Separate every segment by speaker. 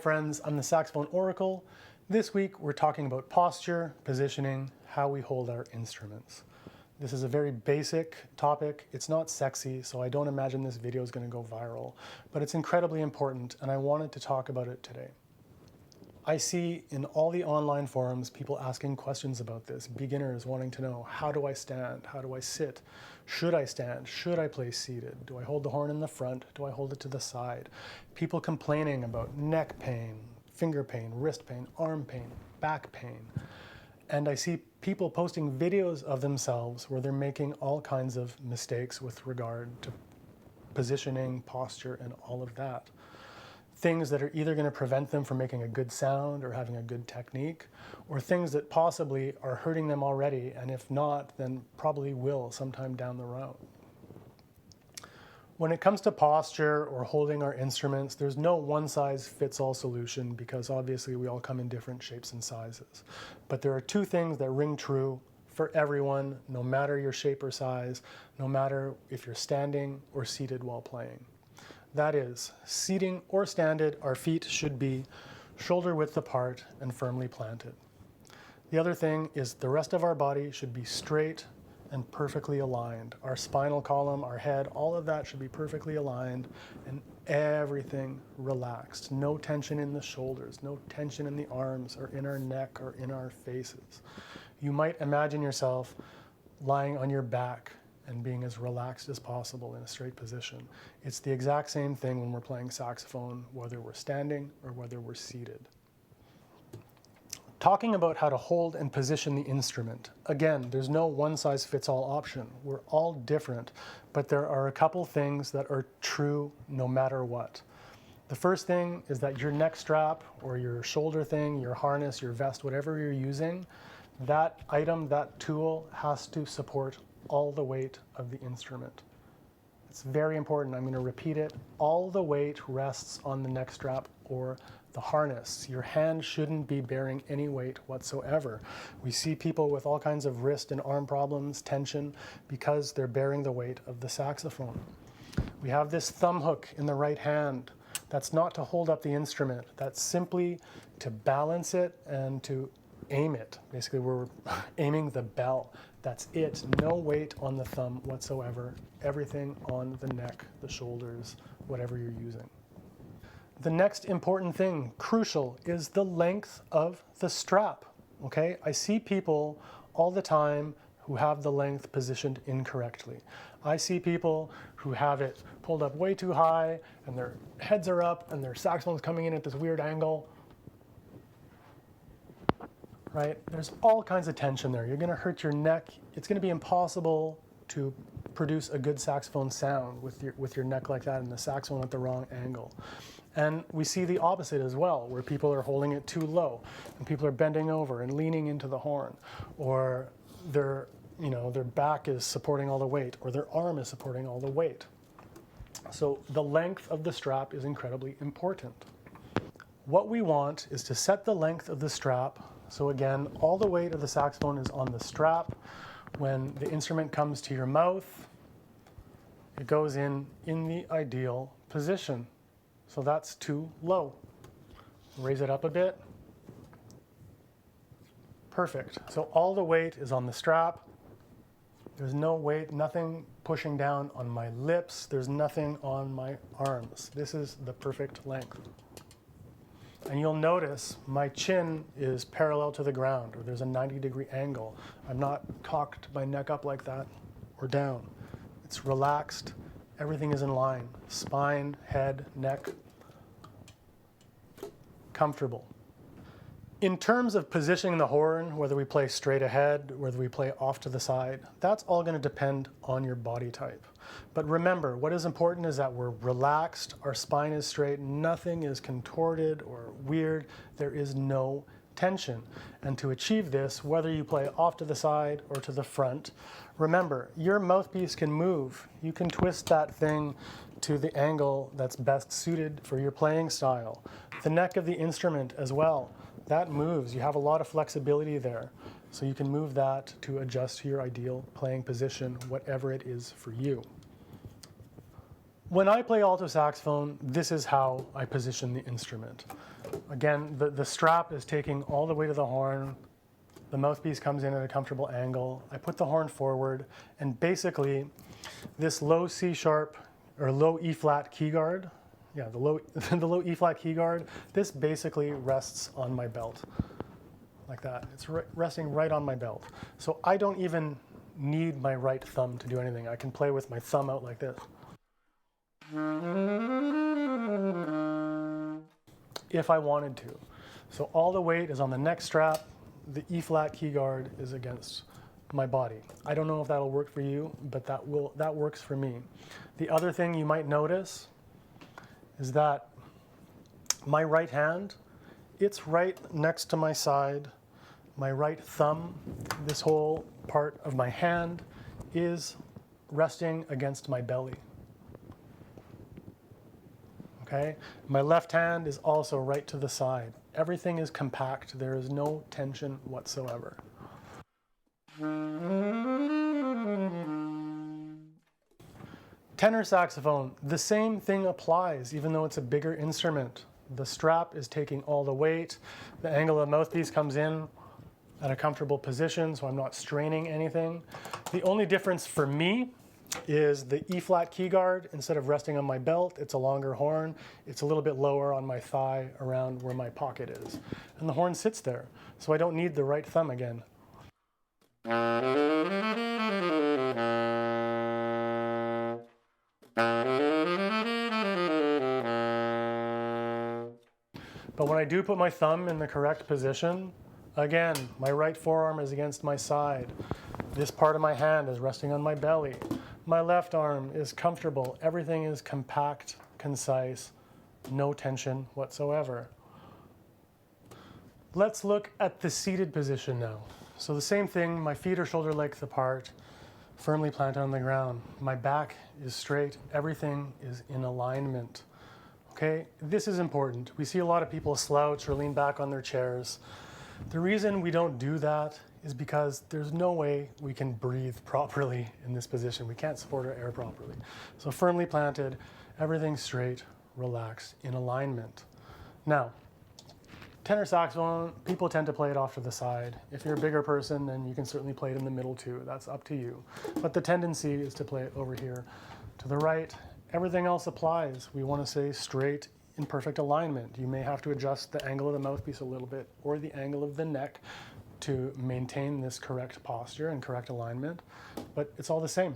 Speaker 1: friends, I'm the Saxophone Oracle. This week we're talking about posture, positioning, how we hold our instruments. This is a very basic topic. It's not sexy, so I don't imagine this video is going to go viral, but it's incredibly important and I wanted to talk about it today. I see in all the online forums people asking questions about this, beginners wanting to know, how do I stand? How do I sit? Should I stand? Should I play seated? Do I hold the horn in the front? Do I hold it to the side? People complaining about neck pain, finger pain, wrist pain, arm pain, back pain. And I see people posting videos of themselves where they're making all kinds of mistakes with regard to positioning, posture, and all of that. Things that are either going to prevent them from making a good sound or having a good technique, or things that possibly are hurting them already, and if not, then probably will sometime down the road. When it comes to posture or holding our instruments, there's no one-size-fits-all solution because obviously we all come in different shapes and sizes. But there are two things that ring true for everyone, no matter your shape or size, no matter if you're standing or seated while playing. That is, seating or standing, our feet should be shoulder width apart and firmly planted. The other thing is the rest of our body should be straight and perfectly aligned. Our spinal column, our head, all of that should be perfectly aligned and everything relaxed. No tension in the shoulders, no tension in the arms or in our neck or in our faces. You might imagine yourself lying on your back and being as relaxed as possible in a straight position. It's the exact same thing when we're playing saxophone, whether we're standing or whether we're seated. Talking about how to hold and position the instrument. Again, there's no one-size-fits-all option. We're all different, but there are a couple things that are true no matter what. The first thing is that your neck strap or your shoulder thing, your harness, your vest, whatever you're using, that item, that tool has to support all the weight of the instrument. It's very important. I'm going to repeat it. All the weight rests on the neck strap or the harness. Your hand shouldn't be bearing any weight whatsoever. We see people with all kinds of wrist and arm problems, tension, because they're bearing the weight of the saxophone. We have this thumb hook in the right hand. That's not to hold up the instrument. That's simply to balance it and to aim it. Basically, we're aiming the bell. That's it. No weight on the thumb whatsoever. Everything on the neck, the shoulders, whatever you're using. The next important thing, crucial, is the length of the strap. Okay? I see people all the time who have the length positioned incorrectly. I see people who have it pulled up way too high and their heads are up and their saxophone's coming in at this weird angle. Right? There's all kinds of tension there. You're going to hurt your neck. It's going to be impossible to produce a good saxophone sound with your neck like that and the saxophone at the wrong angle. And we see the opposite as well, where people are holding it too low and people are bending over and leaning into the horn, or their back is supporting all the weight, or their arm is supporting all the weight. So the length of the strap is incredibly important. What we want is to set the length of the strap. So again, all the weight of the saxophone is on the strap. When the instrument comes to your mouth, it goes in the ideal position. So that's too low. Raise it up a bit. Perfect. So all the weight is on the strap. There's no weight, nothing pushing down on my lips. There's nothing on my arms. This is the perfect length. And you'll notice my chin is parallel to the ground, or there's a 90-degree angle. I'm not cocked my neck up like that or down. It's relaxed. Everything is in line. Spine, head, neck. Comfortable. In terms of positioning the horn, whether we play straight ahead, whether we play off to the side, that's all going to depend on your body type. But remember, what is important is that we're relaxed, our spine is straight, nothing is contorted or weird, there is no tension. And to achieve this, whether you play off to the side or to the front, remember, your mouthpiece can move. You can twist that thing to the angle that's best suited for your playing style. The neck of the instrument as well. That moves. You have a lot of flexibility there. So you can move that to adjust to your ideal playing position, whatever it is for you. When I play alto saxophone, this is how I position the instrument. Again, the strap is taking all the way to the horn. The mouthpiece comes in at a comfortable angle. I put the horn forward, and basically this low C sharp or low E flat key guard, the low E flat key guard, this basically rests on my belt like that. It's resting right on my belt. So I don't even need my right thumb to do anything. I can play with my thumb out like this. If I wanted to. So all the weight is on the neck strap. The E flat key guard is against my body. I don't know if that'll work for you, but that works for me. The other thing you might notice is that my right hand, it's right next to my side. My right thumb, this whole part of my hand, is resting against my belly. Okay? My left hand is also right to the side. Everything is compact. There is no tension whatsoever. Tenor saxophone, the same thing applies, even though it's a bigger instrument. The strap is taking all the weight. The angle of the mouthpiece comes in at a comfortable position, so I'm not straining anything. The only difference for me is the E flat key guard. Instead of resting on my belt, it's a longer horn. It's a little bit lower on my thigh around where my pocket is. And the horn sits there, so I don't need the right thumb again. But when I do put my thumb in the correct position, again, my right forearm is against my side. This part of my hand is resting on my belly. My left arm is comfortable. Everything is compact, concise, no tension whatsoever. Let's look at the seated position now. So the same thing, my feet are shoulder length apart, firmly planted on the ground. My back is straight. Everything is in alignment. Okay, this is important. We see a lot of people slouch or lean back on their chairs. The reason we don't do that is because there's no way we can breathe properly in this position. We can't support our air properly. So firmly planted, everything straight, relaxed, in alignment. Now, tenor saxophone, people tend to play it off to the side. If you're a bigger person, then you can certainly play it in the middle too. That's up to you. But the tendency is to play it over here to the right. Everything else applies. We want to stay straight in perfect alignment. You may have to adjust the angle of the mouthpiece a little bit or the angle of the neck to maintain this correct posture and correct alignment, but it's all the same.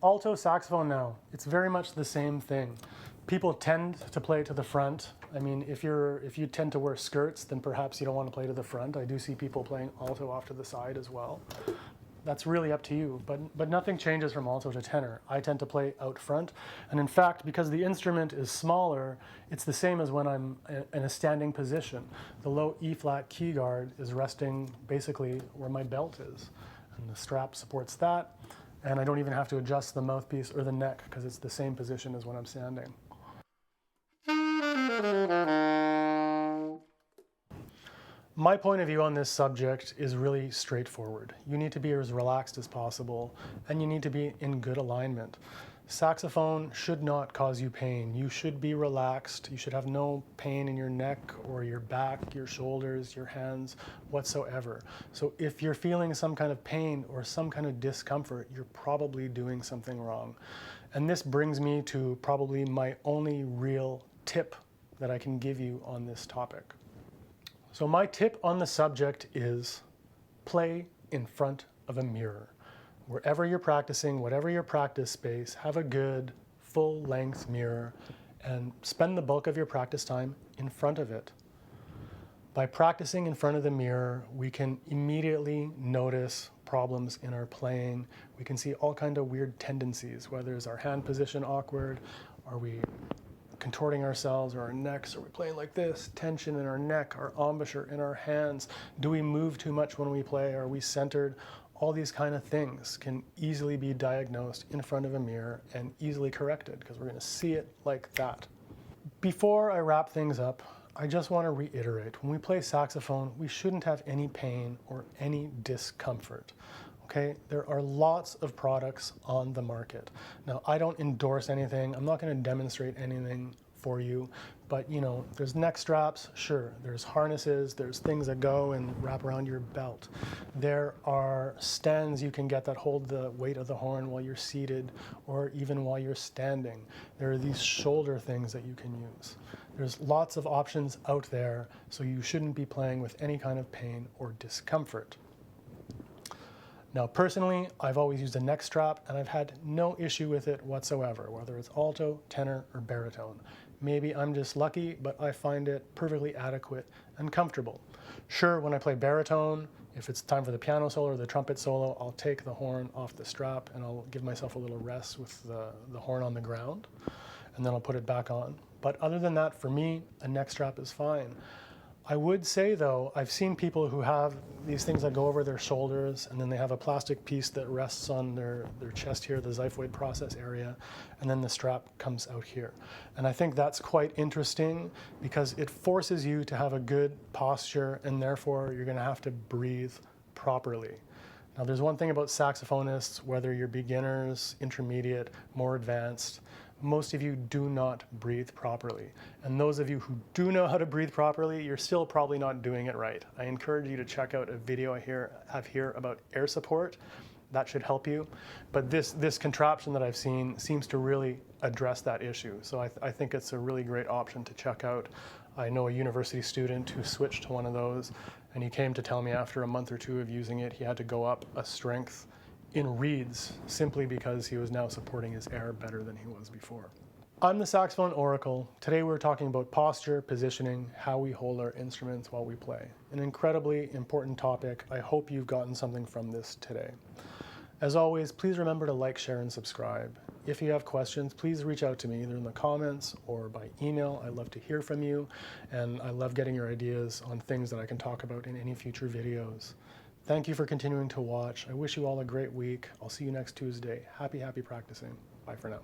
Speaker 1: Alto saxophone now, it's very much the same thing. People tend to play to the front. I mean, if you tend to wear skirts, then perhaps you don't want to play to the front. I do see people playing alto off to the side as well. That's really up to you, but nothing changes from alto to tenor. I tend to play out front, and in fact, because the instrument is smaller, it's the same as when I'm in a standing position. The low E flat key guard is resting basically where my belt is, and the strap supports that, and I don't even have to adjust the mouthpiece or the neck because it's the same position as when I'm standing. My point of view on this subject is really straightforward. You need to be as relaxed as possible, and you need to be in good alignment. Saxophone should not cause you pain. You should be relaxed. You should have no pain in your neck or your back, your shoulders, your hands, whatsoever. So if you're feeling some kind of pain or some kind of discomfort, you're probably doing something wrong. And this brings me to probably my only real tip that I can give you on this topic. So my tip on the subject is play in front of a mirror. Wherever you're practicing, whatever your practice space, have a good full-length mirror and spend the bulk of your practice time in front of it. By practicing in front of the mirror, we can immediately notice problems in our playing. We can see all kinds of weird tendencies, whether is our hand position awkward, are we contorting ourselves or our necks, are we playing like this, tension in our neck, our embouchure in our hands, do we move too much when we play, are we centered? All these kind of things can easily be diagnosed in front of a mirror and easily corrected because we're going to see it like that. Before I wrap things up, I just want to reiterate, when we play saxophone, we shouldn't have any pain or any discomfort. Okay, there are lots of products on the market. Now, I don't endorse anything. I'm not going to demonstrate anything for you, but you know, there's neck straps, sure. There's harnesses, there's things that go and wrap around your belt. There are stands you can get that hold the weight of the horn while you're seated or even while you're standing. There are these shoulder things that you can use. There's lots of options out there, so you shouldn't be playing with any kind of pain or discomfort. Now, personally, I've always used a neck strap, and I've had no issue with it whatsoever, whether it's alto, tenor, or baritone. Maybe I'm just lucky, but I find it perfectly adequate and comfortable. Sure, when I play baritone, if it's time for the piano solo or the trumpet solo, I'll take the horn off the strap and I'll give myself a little rest with the horn on the ground, and then I'll put it back on. But other than that, for me, a neck strap is fine. I would say though, I've seen people who have these things that go over their shoulders, and then they have a plastic piece that rests on their chest here, the xiphoid process area, and then the strap comes out here. And I think that's quite interesting because it forces you to have a good posture, and therefore you're gonna have to breathe properly. Now there's one thing about saxophonists, whether you're beginners, intermediate, more advanced, most of you do not breathe properly. And those of you who do know how to breathe properly, you're still probably not doing it right. I encourage you to check out a video I have here about air support. That should help you. But this contraption that I've seen seems to really address that issue. So I think it's a really great option to check out. I know a university student who switched to one of those, and he came to tell me after a month or two of using it, he had to go up a strength in reeds simply because he was now supporting his air better than he was before. I'm the Saxophone Oracle. Today we're talking about posture, positioning, how we hold our instruments while we play. An incredibly important topic. I hope you've gotten something from this today. As always, please remember to like, share, and subscribe. If you have questions, please reach out to me either in the comments or by email. I love to hear from you, and I love getting your ideas on things that I can talk about in any future videos. Thank you for continuing to watch. I wish you all a great week. I'll see you next Tuesday. Happy practicing. Bye for now.